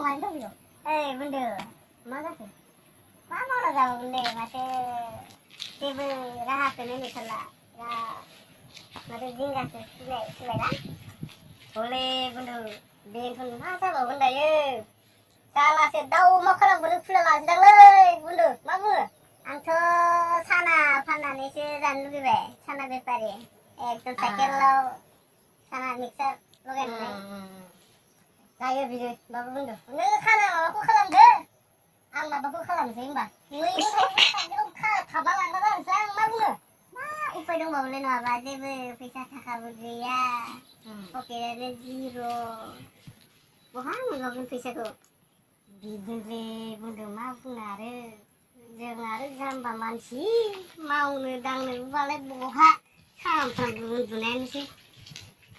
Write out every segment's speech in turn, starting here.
मानि दं बुंदो मा जाखो मा मावना जागौ बुंदो माथो जेबो राहाखौनो नुथारला माथो जिंगासो सिलायना हले बुंदो बेनोथ' मा जाबावगोन दायो जालासो दाउ अमा खालामखौनो खुला लाजोबदांलै बुंदो मा बुङो आंथ' साना फाननानैसो जानो लुगैबाय साना बेफारि एकदम साइकेलाव साना मिक्सार लगायनानै जायो बिदि माबा बुंदो नों साना माबाखौ खालामदो आं माबाखौ खालामसै होमबा मैगं थाबा लांबा जानोसै आं मा बुङो मा उफाय दंबावोलै नङाबा जेबो फैसा थाखाबो गैया पकेटानो जिर' बहा मोनबावगोन फैसाखौ बिदिनोलै बुंदो मा बुंनो आरो जों आरो जाम्बा मानसि मावनो दांनोबो बालाय बहा सानफ्रामबो उन्दुनायानोसै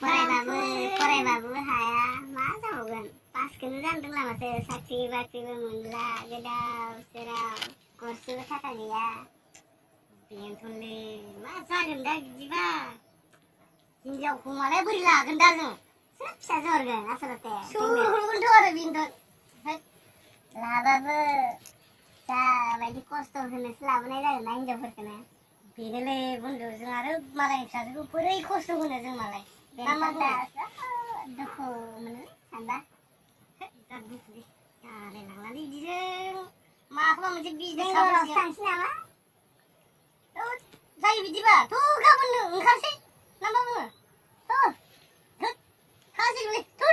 फरायबाबो हाया मा जाबावगोन पासखौनो जानो रोंला माथो साख्रि बाख्रिबो मोनला गोदाव सोराव गरसेबो थाखा गैया बेनोथ'लै मा जागोन दा बिदिबा हिनजावखौ मालाय बोरै लागोन दा जों सोर फिसाजो हरगोन आसलथे सोरगोनथ' आरो बेनोथ' लाबाबो जाबायदि खस्थ' होनोसो लाबोनाय जागोन ना हिनजावफोरखौनो बेनोलै बुंदो जों आरो मालायनि फिसाजोखौ बोरै खस्थ' होनो जों मालाय दुखु मोनो सानबा दा दुखु जालायलांनानै बिदिजों माखौबा मोनसे बिजनेस थांसै नामा जायो बिदिबा थ' गाबोननो ओंखारसै ना मा बुङो थ' खासैलै थ'